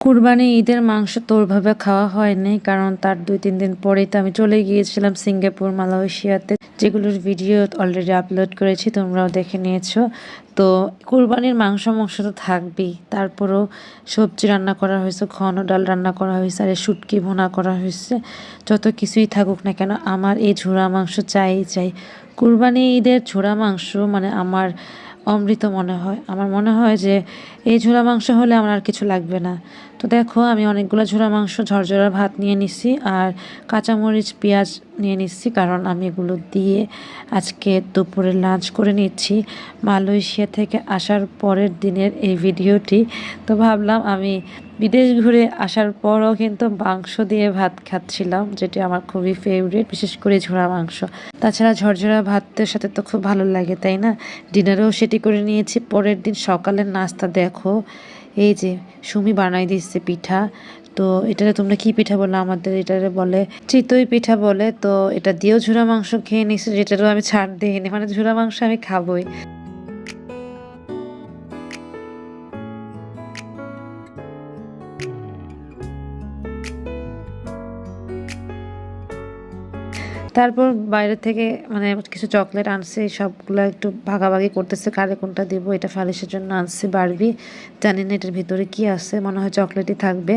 কুরবানি ঈদের মাংস তো ওইভাবে খাওয়া হয়নি, কারণ তার 2-3 দিন পরেই তো আমি চলে গিয়েছিলাম সিঙ্গাপুর, মালয়েশিয়াতে, যেগুলোর ভিডিও অলরেডি আপলোড করেছি, তোমরাও দেখে নিয়েছো। তো কুরবানির মাংস তো থাকবেই, তারপরও সবজি রান্না করা হয়েছে, ঘন ডাল রান্না করা হয়েছে, আর শুটকি ভুনা করা হয়েছে। যত কিছুই থাকুক না কেন, আমার এই ঝোড়া মাংস চাই চাই। কুরবানি ঈদের ঝোড়া মাংস মানে আমার অমৃত মনে হয়। আমার মনে হয় যে এই ঝোড়া মাংস হলে আমার আর কিছু লাগবে না। তো দেখো, আমি অনেকগুলো ঝোড়া মাংস, ঝরঝরা ভাত নিয়ে নিছি, আর কাঁচামরিচ পেঁয়াজ নিয়ে নিচ্ছি, কারণ আমি এগুলো দিয়ে আজকে দুপুরে লাঞ্চ করে নিচ্ছি। মালয়েশিয়া থেকে আসার পরের দিনের এই ভিডিওটি। তো ভাবলাম আমি বিদেশ ঘুরে আসার পরও কিন্তু মাংস দিয়ে ভাত খাচ্ছিলাম, যেটি আমার খুবই ফেভারিট, বিশেষ করে ঝোড়া মাংস। তাছাড়া ঝরঝরা ভাতের সাথে তো খুব ভালো লাগে, তাই না? ডিনারেও সেটি করে নিয়েছি। পরের দিন সকালের নাস্তা দেখো, এই যে সুমি বানাই দিচ্ছে পিঠা। তো এটারে তোমরা কি পিঠা বলো? আমাদের এটারে বলে চিতই পিঠা বলে। তো এটা দিয়েও ঝুরা মাংস খেয়ে নিছি, যেটারও আমি ছাড় দিইনি, মানে ঝুরা মাংস আমি খাবোই। তারপর বাইরে থেকে মানে কিছু চকলেট আনছে, সবগুলো একটু ভাগাভাগি করতেছে, কারে কোনটা দিব। এটা ফালিশের জন্য আনছি বারবি, জানি না এটার ভিতরে কি আছে, মনে হয় চকলেটই থাকবে।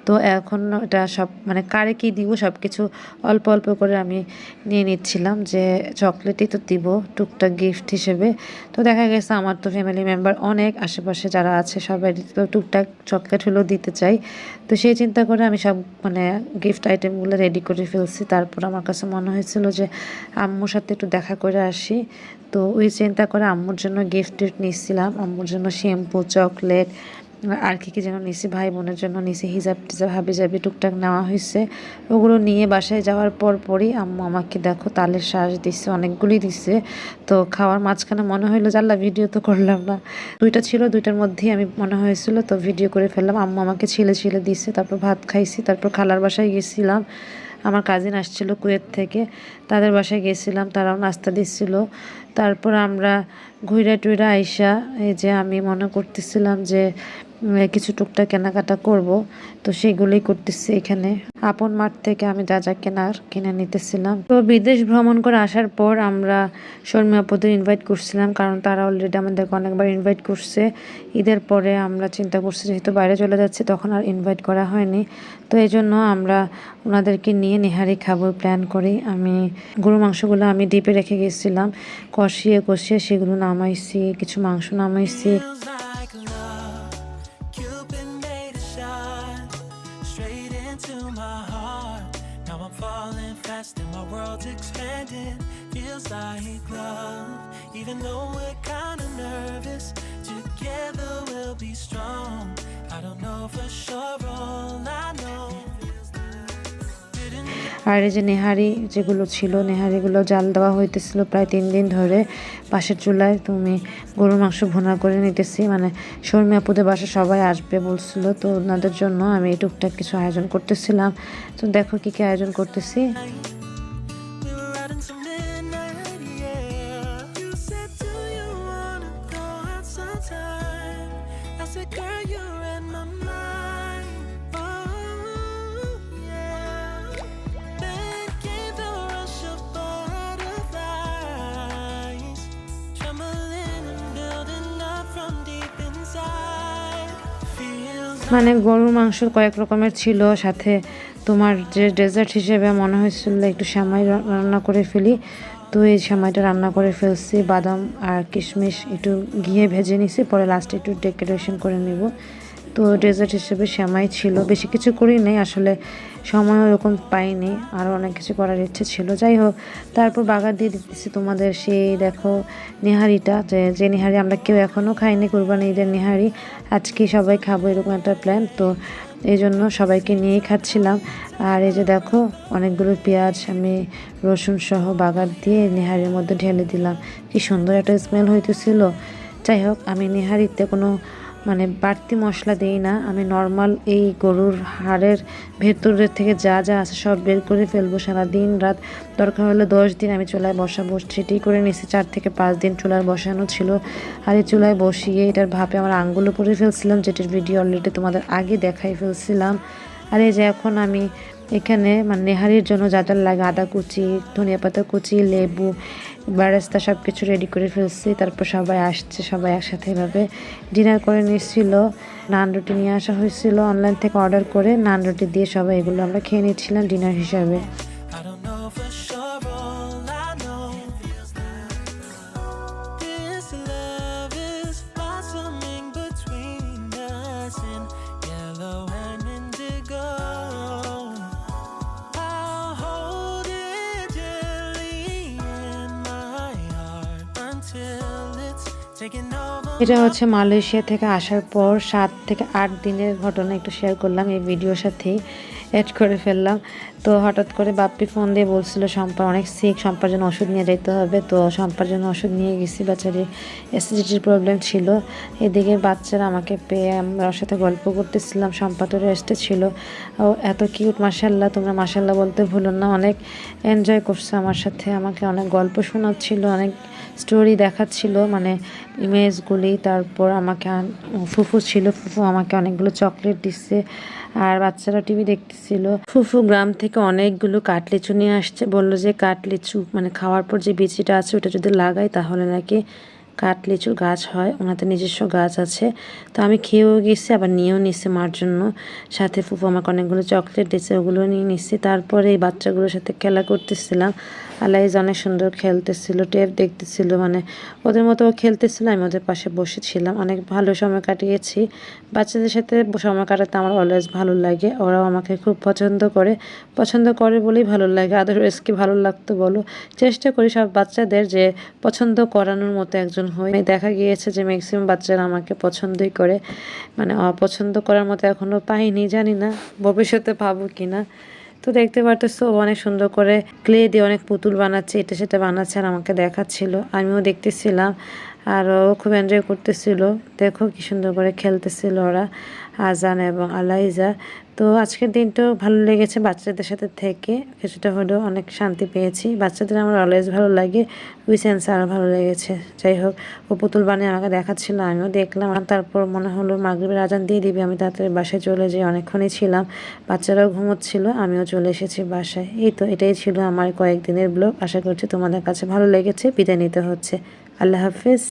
তো এখন এটা সব মানে কারে কি দিব সব কিছু অল্প অল্প করে আমি নিয়ে নিচ্ছিলাম, যে চকলেটই তো দিব টুকটাক গিফট হিসেবে। তো দেখা গেছে আমার তো ফ্যামিলি মেম্বার অনেক, আশেপাশে যারা আছে সবাই তো টুকটাক চকলেট হলেও দিতে চাই। তো সেই চিন্তা করে আমি সব মানে গিফট আইটেমগুলো রেডি করে ফেলছি। তারপর আমার কাছে মনে হয়েছিল যে আম্মুর সাথে একটু দেখা করে আসি। তো ওই চিন্তা করে আম্মুর জন্য গিফট টিফট নিচ্ছিলাম, আম্মুর জন্য শ্যাম্পু, চকলেট, আর কি যেন নিছি, ভাই বোনের জন্য নিছি, হিজাব টিজাব হাবি জাবি টুকটাক নেওয়া হয়েছে। ওগুলো নিয়ে বাসায় যাওয়ার পরই আম্মু আমাকে দেখো তালের শ্বাস দিচ্ছে, অনেকগুলি দিচ্ছে। তো খাওয়ার মাঝখানে মনে হইলো যে আল্লাহ, ভিডিও তো করলাম না। দুইটা ছিল, দুইটার মধ্যেই আমি মনে হয়েছিল, তো ভিডিও করে ফেললাম। আম্মু আমাকে ছিলে ছিলে দিচ্ছে, তারপর ভাত খাইছি। তারপর খালার বাসায় গেছিলাম, আমার কাজিন আসছিল কুয়েত থেকে, তাদের বাসায় গেছিলাম, তারাও নাস্তা দিচ্ছিল। তারপর আমরা ঘুরে টুইরা আইসা, এই যে আমি মনে করতেছিলাম যে কিছু টুকটাক কেনাকাটা করব, তো সেগুলোই করতেছি এখানে। আপন মাঠ থেকে আমি যা যা কেনার কিনে নিতেছিলাম। তো বিদেশ ভ্রমণ করে আসার পর আমরা শর্মী আপুদের ইনভাইট করছিলাম, কারণ তারা অলরেডি আমাদেরকে অনেকবার ইনভাইট করছে। ঈদের পরে আমরা চিন্তা করছি যেহেতু বাইরে চলে যাচ্ছে, তখন আর ইনভাইট করা হয়নি। তো এই জন্য আমরা ওনাদেরকে নিয়ে নেহারি খাবো প্ল্যান করি। আমি গরু মাংসগুলো আমি ডিপে রেখে গেছিলাম, কষিয়ে কষিয়ে সেগুলো নামাইছি, কিছু মাংস নামাইছি। And my world's expanding, feels like love. Even though we're kind of nervous, together we'll be strong. I don't know for sure, all I know. আর এই যে নেহারি যেগুলো ছিল, নেহারিগুলো জাল দেওয়া হইতেছিল প্রায় 3 দিন ধরে পাশের চুলায়। তুমি গরুর মাংস ভুনা করে নিতেছি, মানে শর্মী আপুদের বাসা সবাই আসবে বলছিল, তো ওনাদের জন্য আমি টুকটাক কিছু আয়োজন করতেছিলাম। তো দেখো কি কি আয়োজন করতেছি। মানে গরুর মাংস কয়েক রকমের ছিল, সাথে তোমার যে ডেজার্ট হিসেবে মনে হয়েছিল একটু সেমাই রান্না করে ফেলি। তো এই সেমাইটা রান্না করে ফেলছি, বাদাম আর কিশমিশ একটু ঘিয়ে ভেজে নিছি, পরে লাস্টে একটু ডেকোরেশন করে নেব। তো ডেজার্ট হিসেবে সেমাই ছিল, বেশি কিছু করি নাই আসলে, সময় ওরকম পাইনি, আরও অনেক কিছু করার ইচ্ছে ছিল। যাই হোক, তারপর বাগার দিয়ে দিতেছি তোমাদের সেই দেখো নেহারিটা, যে নেহারি আমরা কেউ এখনও খাইনি, কুরবানি ঈদের নেহারি আজকে সবাই খাবো এরকম একটা প্ল্যান। তো এই জন্য সবাইকে নিয়েই খাচ্ছিলাম। আর এই যে দেখো অনেকগুলো পেঁয়াজ আমি রসুন সহ বাগার দিয়ে নেহারির মধ্যে ঢেলে দিলাম, কি সুন্দর একটা স্মেল হইতেছিল। যাই হোক, আমি নেহারিতে কোনো মানে বাড়তি মশলা দিই না, আমি নর্মাল এই গরুর হাড়ের ভেতরের থেকে যা যা আছে সব বের করে ফেলবো। সারা দিন রাত দরকার হলে 10 দিন আমি চুলায় বসাবো, সেটি করে নিছি। 4 থেকে 5 দিন চুলায় বসানো ছিল। আর এই চুলায় বসিয়ে এটার ভাপে আমার আঙ্গুলও পরে ফেলছিলাম, যেটির ভিডিও অলরেডি তোমাদের আগে দেখাই ফেলছিলাম। আর এই যে এখন আমি এখানে মানে নেহারির জন্য যা যা লাগে, আদা কুচি, ধনিয়া পাতা কুচি, লেবু, বেরেস্তা সব কিছু রেডি করে ফেলছি। তারপর সবাই আসছে, সবাই একসাথে এভাবে ডিনার করে নিচ্ছিল। নান রুটি নিয়ে আসা হয়েছিল অনলাইন থেকে অর্ডার করে, নান রুটি দিয়ে সবাই এগুলো আমরা খেয়ে নিচ্ছিলাম ডিনার হিসাবে। I don't know for sure, all I know this love is blossoming between us in yellow and indigo. I'll hold it gently in my heart until it's taken over. এটা হচ্ছে মালয়েশিয়া থেকে আসার পর 7 থেকে 8 দিনের ঘটনা একটু শেয়ার করলাম এই ভিডিওর সাথেই অ্যাড করে ফেললাম। তো হঠাৎ করে বাপ্পি ফোন দিয়ে বলছিল শম্পার অনেক সিক, শম্পার জন্য ওষুধ নিয়ে যেতে হবে। তো শম্পার জন্য ওষুধ নিয়ে গেছি, বাচ্চাটির অ্যাসিডিটির প্রবলেম ছিল। এদিকে বাচ্চারা আমাকে পেয়ে আমরা ওর সাথে গল্প করতেছিলাম, শম্পা তো রেস্টে ছিল। ও এত কিউট, মাশাল্লাহ, তোমরা মাশাল্লাহ বলতে ভুলো না। অনেক এনজয় করছে আমার সাথে, আমাকে অনেক গল্প শোনাচ্ছিল, অনেক স্টোরি দেখাচ্ছিল, মানে ইমেজগুলি। তারপর আমাকে ফুফু ছিল, ফুফু আমাকে অনেকগুলো চকলেট দিচ্ছে। আর বাচ্চারা টিভি দেখতেছিল। ফুফু গ্রাম থেকে অনেকগুলো কাটলিচু নিয়ে আসছে, বললো যে কাটলিচু মানে খাওয়ার পর যে বিচিটা আছে ওটা যদি লাগাই তাহলে নাকি কাটলিচুর গাছ হয়। ওনাদের নিজস্ব গাছ আছে। তো আমি খেয়েও গেছি, আবার নিয়েও নিচ্ছি মার জন্য। সাথে ফুফু আমাকে অনেকগুলো চকলেট দিচ্ছে, ওগুলো নিয়ে নিচ্ছি। তারপরে এই বাচ্চাগুলোর সাথে খেলা করতেছিলাম। আলাইজ অনেক সুন্দর খেলতেছিল, টেপ দেখতেছিল, মানে ওদের মতো খেলতেছিল, আমি ওদের পাশে বসেছিলাম। অনেক ভালো সময় কাটিয়েছি। বাচ্চাদের সাথে সময় কাটাতে আমার অলওয়েজ ভালো লাগে। ওরাও আমাকে খুব পছন্দ করে বলেই ভালো লাগে। আদারওয়াইজ কি ভালো লাগতো বলো? চেষ্টা করি সব বাচ্চাদের যে পছন্দ করানোর মতো একজন হই। দেখা গিয়েছে যে ম্যাক্সিমাম বাচ্চারা আমাকে পছন্দই করে, মানে অপছন্দ করার মতো এখনও পাইনি, জানি না ভবিষ্যতে পাবো কিনা। তো দেখতে পারতেছো অনেক সুন্দর করে ক্লে দিয়ে অনেক পুতুল বানাচ্ছে, এটা সেটা বানাচ্ছে আর আমাকে দেখাচ্ছিল, আমিও দেখতেছিলাম। আর ও খুব এনজয় করতেছিল। দেখো কি সুন্দর করে খেলতেছিল ওরা, আজান এবং আলাইজা। তো আজকের দিনটাও ভালো লেগেছে বাচ্চাদের সাথে থেকে, কিছুটা হলেও অনেক শান্তি পেয়েছি। বাচ্চাদের আমার অলওয়েজ ভালো লাগে, উইসেন্স আরও ভালো লেগেছে। যাই হোক, ও পুতুল বানিয়ে আমাকে দেখাচ্ছিল, আমিও দেখলাম। তারপর মনে হলো মাগরিবের আজান দিয়ে দিবি, আমি তাড়াতাড়ি বাসায় চলে যাই। অনেকক্ষণই ছিলাম, বাচ্চারাও ঘুমোচ্ছিল, আমিও চলে এসেছি বাসায়। এই তো এটাই ছিল আমার কয়েকদিনের ব্লগ। আশা করছি তোমাদের কাছে ভালো লেগেছে। বিদায় নিতে হচ্ছে, আল্লাহ হাফেজ।